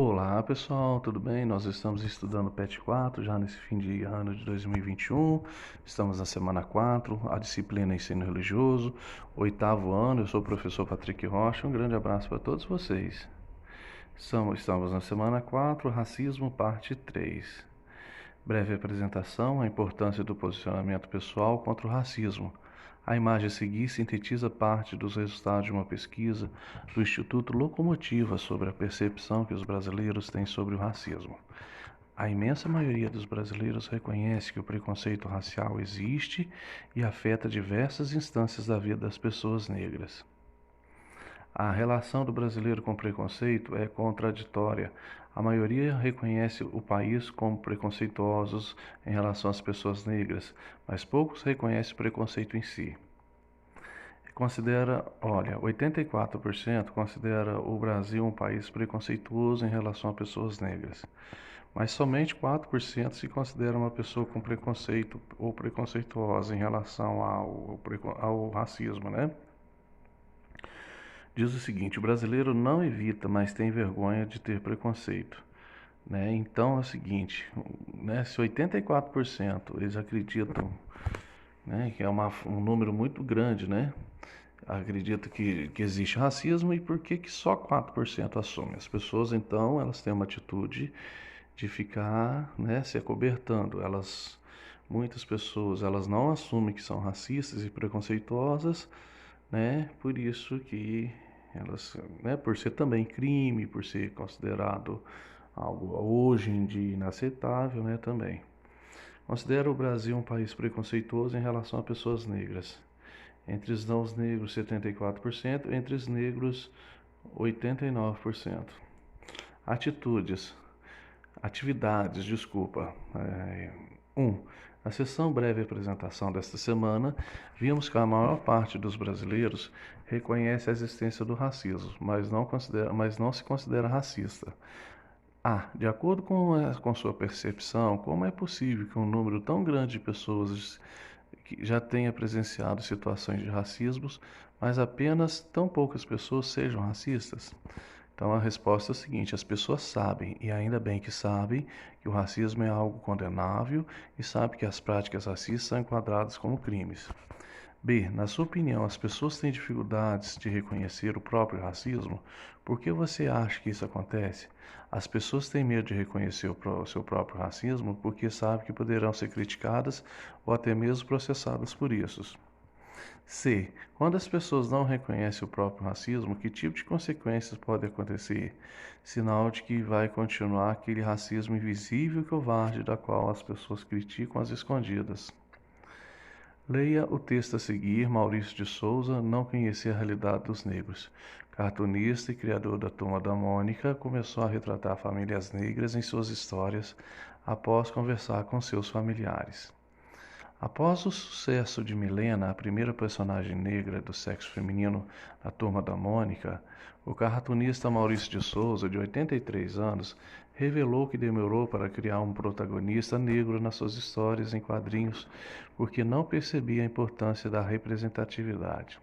Olá pessoal, tudo bem? Nós estamos estudando PET 4 já nesse fim de ano de 2021. Estamos na semana 4, a disciplina Ensino Religioso, oitavo ano. Eu sou o professor Patrick Rocha. Um grande abraço para todos vocês. Estamos na semana 4, Racismo, parte 3. Breve apresentação: a importância do posicionamento pessoal contra o racismo. A imagem a seguir sintetiza parte dos resultados de uma pesquisa do Instituto Locomotiva sobre a percepção que os brasileiros têm sobre o racismo. A imensa maioria dos brasileiros reconhece que o preconceito racial existe e afeta diversas instâncias da vida das pessoas negras. A relação do brasileiro com preconceito é contraditória. A maioria reconhece o país como preconceituosos em relação às pessoas negras, mas poucos reconhecem o preconceito em si. 84% considera o Brasil um país preconceituoso em relação a pessoas negras, mas somente 4% se considera uma pessoa com preconceito ou preconceituosa em relação ao racismo, né? Diz o seguinte: o brasileiro não evita, mas tem vergonha de ter preconceito. Né? Então é o seguinte, né? Se 84% eles acreditam, né, que é um número muito grande, né? Acredita que existe racismo, e por que só 4% assumem? As pessoas, então, elas têm uma atitude de ficar, né, se acobertando. Muitas pessoas, elas não assumem que são racistas e preconceituosas, né? Por isso que elas, né, por ser também crime, por ser considerado algo hoje em dia inaceitável, né, também. Considera o Brasil um país preconceituoso em relação a pessoas negras. Entre os não negros, 74%, entre os negros, 89%. Atividades, desculpa. 1. Na sessão breve apresentação desta semana, vimos que a maior parte dos brasileiros reconhece a existência do racismo, mas não se considera racista. De acordo com sua percepção, como é possível que um número tão grande de pessoas que já tenha presenciado situações de racismo, mas apenas tão poucas pessoas sejam racistas? Então a resposta é a seguinte: as pessoas sabem, e ainda bem que sabem, que o racismo é algo condenável e sabem que as práticas racistas são enquadradas como crimes. B. Na sua opinião, as pessoas têm dificuldades de reconhecer o próprio racismo? Por que você acha que isso acontece? As pessoas têm medo de reconhecer o seu próprio racismo porque sabem que poderão ser criticadas ou até mesmo processadas por isso. C. Quando as pessoas não reconhecem o próprio racismo, que tipo de consequências pode acontecer? Sinal de que vai continuar aquele racismo invisível e covarde da qual as pessoas criticam às escondidas. Leia o texto a seguir. Maurício de Souza não conhecia a realidade dos negros. Cartunista e criador da Turma da Mônica, começou a retratar famílias negras em suas histórias após conversar com seus familiares. Após o sucesso de Milena, a primeira personagem negra do sexo feminino da Turma da Mônica, o cartunista Maurício de Souza, de 83 anos, revelou que demorou para criar um protagonista negro nas suas histórias em quadrinhos porque não percebia a importância da representatividade.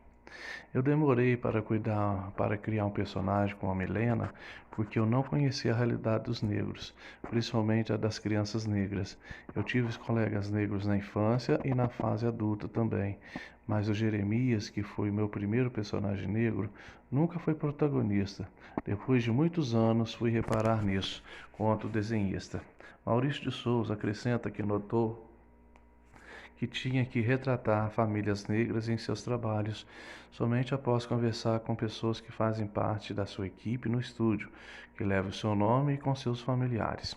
Eu demorei para criar um personagem como a Milena, porque eu não conhecia a realidade dos negros, principalmente a das crianças negras. Eu tive colegas negros na infância e na fase adulta também, mas o Jeremias, que foi meu primeiro personagem negro, nunca foi protagonista. Depois de muitos anos fui reparar nisso, conta o desenhista. Maurício de Souza acrescenta que notou que tinha que retratar famílias negras em seus trabalhos, somente após conversar com pessoas que fazem parte da sua equipe no estúdio, que leva o seu nome e com seus familiares.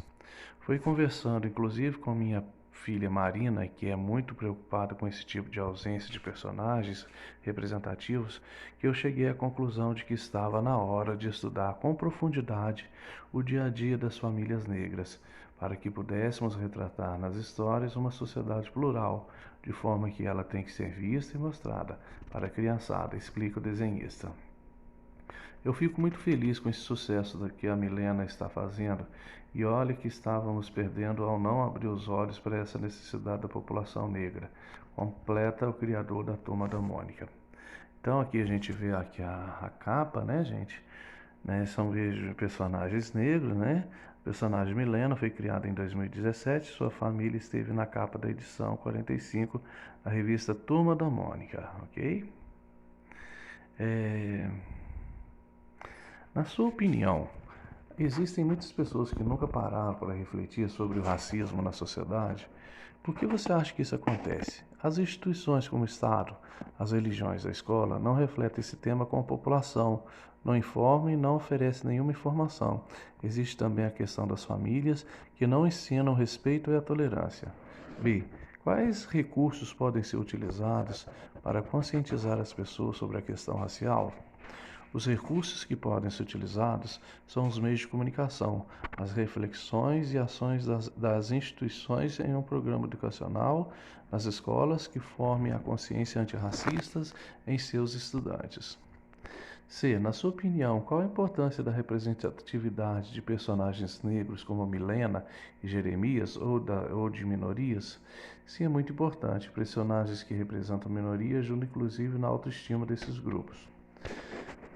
Foi conversando, inclusive, com minha filha Marina, que é muito preocupada com esse tipo de ausência de personagens representativos, que eu cheguei à conclusão de que estava na hora de estudar com profundidade o dia a dia das famílias negras, para que pudéssemos retratar nas histórias uma sociedade plural, de forma que ela tem que ser vista e mostrada para a criançada, explica o desenhista. Eu fico muito feliz com esse sucesso que a Milena está fazendo, e olha que estávamos perdendo ao não abrir os olhos para essa necessidade da população negra, completa o criador da Turma da Mônica. Então aqui a gente vê aqui a capa, né, gente? né? São vejo personagens negros, né? O personagem Milena foi criado em 2017. Sua família esteve na capa da edição 45 da revista Turma da Mônica, ok? Na sua opinião, existem muitas pessoas que nunca pararam para refletir sobre o racismo na sociedade. Por que você acha que isso acontece? As instituições como o Estado, as religiões, a escola não refletem esse tema com a população, não informam e não oferecem nenhuma informação. Existe também a questão das famílias que não ensinam o respeito e a tolerância. B. Quais recursos podem ser utilizados para conscientizar as pessoas sobre a questão racial? Os recursos que podem ser utilizados são os meios de comunicação, as reflexões e ações das instituições em um programa educacional nas escolas que formem a consciência antirracistas em seus estudantes. C. Na sua opinião, qual a importância da representatividade de personagens negros como Milena e Jeremias ou de minorias? Sim, é muito importante. Personagens que representam minorias ajudam inclusive na autoestima desses grupos.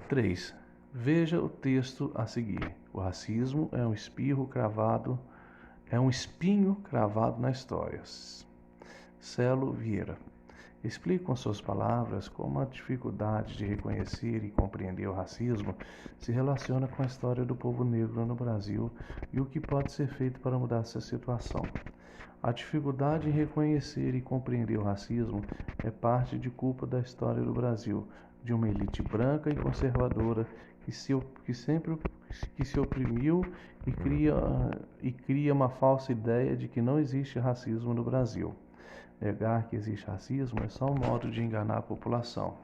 3. Veja o texto a seguir. O racismo é um espinho cravado na história. Celo Vieira. Explique com suas palavras como a dificuldade de reconhecer e compreender o racismo se relaciona com a história do povo negro no Brasil e o que pode ser feito para mudar essa situação. A dificuldade em reconhecer e compreender o racismo é parte de culpa da história do Brasil, de uma elite branca e conservadora que se oprimiu e cria uma falsa ideia de que não existe racismo no Brasil. Negar que existe racismo é só um modo de enganar a população.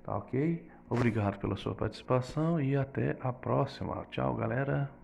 Tá ok? Obrigado pela sua participação e até a próxima. Tchau, galera!